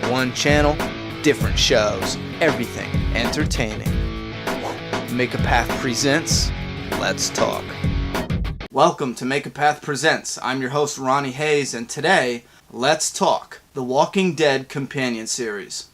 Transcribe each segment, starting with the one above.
One channel, different shows, everything entertaining. Make a Path presents Let's Talk. Welcome to Make a Path Presents. I'm your host Ronnie Hayes, and today, let's talk The Walking Dead Companion Series.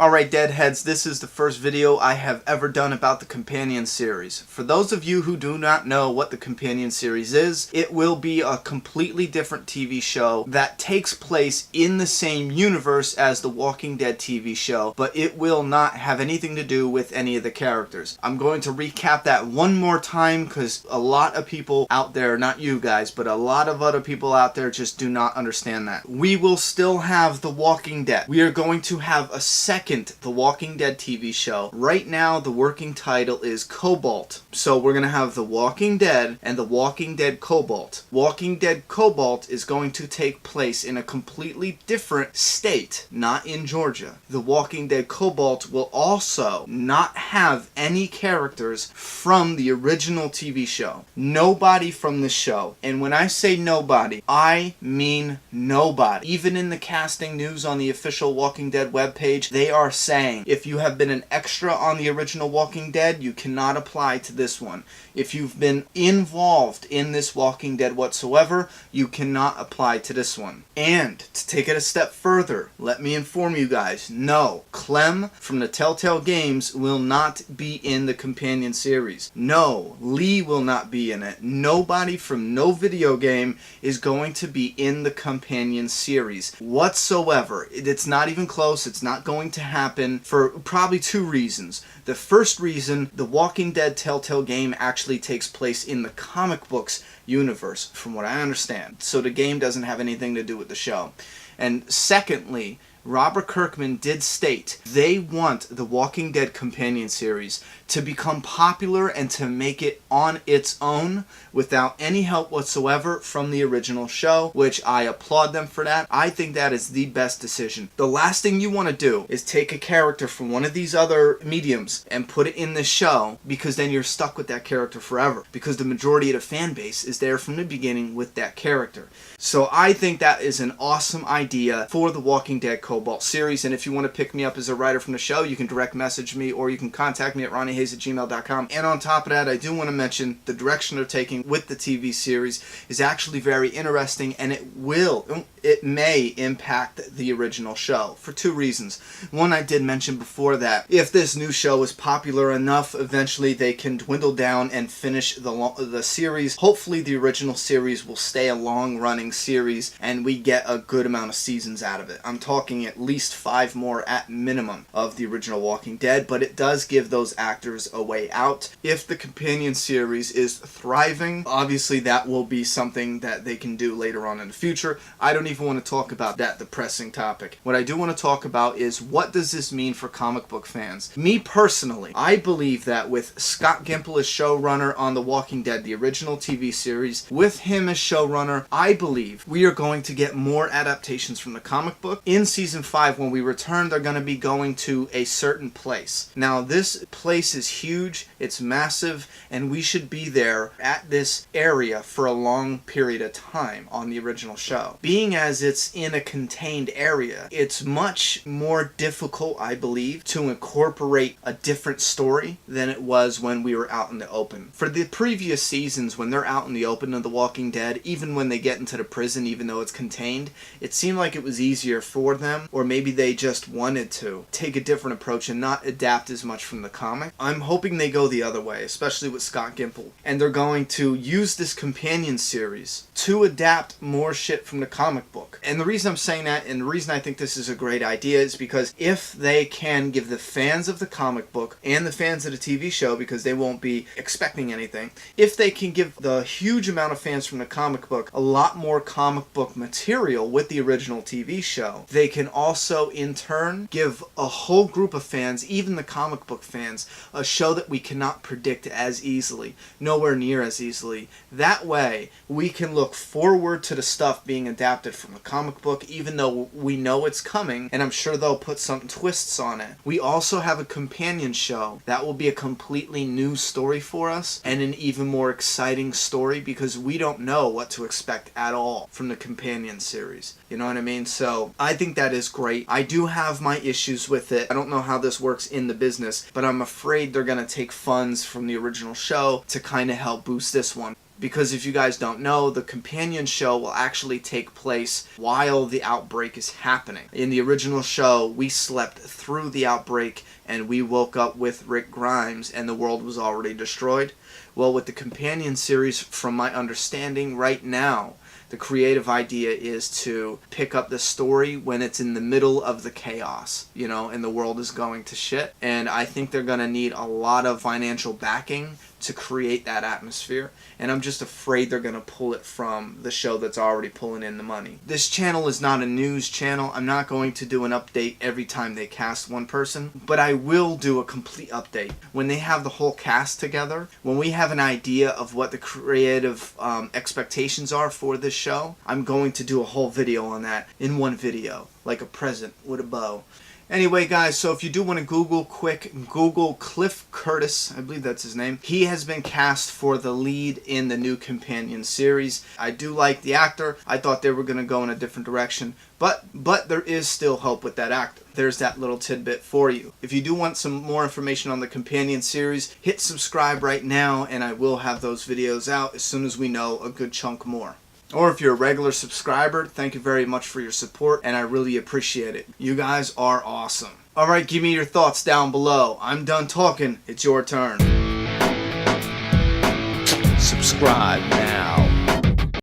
Alright Deadheads, this is the first video I have ever done about the Companion Series. For those of you who do not know what the Companion Series is, it will be a completely different TV show that takes place in the same universe as the Walking Dead TV show, but it will not have anything to do with any of the characters. I'm going to recap that one more time because a lot of people out there, not you guys, but a lot of other people out there just do not understand that. We will still have The Walking Dead. We are going to have a second The Walking Dead TV show. Right now, the working title is Cobalt. So we're going to have The Walking Dead and The Walking Dead Cobalt. Walking Dead Cobalt is going to take place in a completely different state, not in Georgia. The Walking Dead Cobalt will also not have any characters from the original TV show. Nobody from the show. And when I say nobody, I mean nobody. Even in the casting news on the official Walking Dead webpage, they are saying if you have been an extra on the original Walking Dead, you cannot apply to this one. If you've been involved in this Walking Dead whatsoever, you cannot apply to this one. And to take it a step further, let me inform you guys, no, Clem from the Telltale Games will not be in the Companion Series. No, Lee will not be in it. Nobody from no video game is going to be in the Companion Series whatsoever. It's not even close. It's not going to happen for probably two reasons. The first reason, the Walking Dead Telltale game actually takes place in the comic books universe, from what I understand. So the game doesn't have anything to do with the show. And secondly, Robert Kirkman did state they want the Walking Dead Companion Series to become popular and to make it on its own without any help whatsoever from the original show, which I applaud them for that. I think that is the best decision. The last thing you want to do is take a character from one of these other mediums and put it in the show, because then you're stuck with that character forever, because the majority of the fan base is there from the beginning with that character. So I think that is an awesome idea for the Walking Dead Cobalt series, and if you want to pick me up as a writer from the show, you can direct message me or you can contact me at ronniehayes@gmail.com. And on top of that, I do want to mention the direction they're taking with the TV series is actually very interesting, and it may impact the original show for two reasons. One, I did mention before that if this new show is popular enough, eventually they can dwindle down and finish the series. Hopefully the original series will stay a long-running series and we get a good amount of seasons out of it. I'm talking at least 5 more at minimum of the original Walking Dead, but it does give those actors a way out. If the companion series is thriving, obviously that will be something that they can do later on in the future. I don't even want to talk about that depressing topic. What I do want to talk about is what does this mean for comic book fans? Me personally, I believe that with Scott Gimple as showrunner on The Walking Dead, the original TV series, with him as showrunner, I believe we are going to get more adaptations from the comic book. In season 5, when we return, they're going to be going to a certain place. Now, this place is huge, it's massive, and we should be there at this area for a long period of time on the original show. Being as it's in a contained area, it's much more difficult, I believe, to incorporate a different story than it was when we were out in the open. For the previous seasons, when they're out in the open of The Walking Dead, even when they get into the prison, even though it's contained, it seemed like it was easier for them, or maybe they just wanted to take a different approach and not adapt as much from the comic. I'm hoping they go the other way, especially with Scott Gimple, and they're going to use this companion series to adapt more shit from the comic book. And the reason I'm saying that, and the reason I think this is a great idea, is because if they can give the fans of the comic book and the fans of the TV show, because they won't be expecting anything, if they can give the huge amount of fans from the comic book a lot more comic book material with the original TV show, they can also in turn give a whole group of fans, even the comic book fans, a show that we cannot predict as easily, nowhere near as easily. That way we can look forward to the stuff being adapted from the comic book, even though we know it's coming, and I'm sure they'll put some twists on it. We also have a companion show that will be a completely new story for us, and an even more exciting story, because we don't know what to expect at all from the companion series. You know what I mean? So I think that is great. I do have my issues with it. I don't know how this works in the business, but I'm afraid they're going to take funds from the original show to kind of help boost this one. Because if you guys don't know, the companion show will actually take place while the outbreak is happening. In the original show, we slept through the outbreak and we woke up with Rick Grimes and the world was already destroyed. Well, with the companion series, from my understanding right now, the creative idea is to pick up the story when it's in the middle of the chaos, you know, and the world is going to shit. And I think they're going to need a lot of financial backing to create that atmosphere. And I'm just afraid they're going to pull it from the show that's already pulling in the money. This channel is not a news channel. I'm not going to do an update every time they cast one person, but I will do a complete update when they have the whole cast together. When we have an idea of what the creative expectations are for this show, I'm going to do a whole video on that in one video, like a present with a bow. Anyway, guys, so if you do want to Google Cliff Curtis, I believe that's his name. He has been cast for the lead in the new companion series. I do like the actor. I thought they were going to go in a different direction, but there is still hope with that actor. There's that little tidbit for you. If you do want some more information on the companion series, hit subscribe right now, and I will have those videos out as soon as we know a good chunk more. Or if you're a regular subscriber, thank you very much for your support, and I really appreciate it. You guys are awesome. Alright, give me your thoughts down below. I'm done talking. It's your turn. Subscribe now.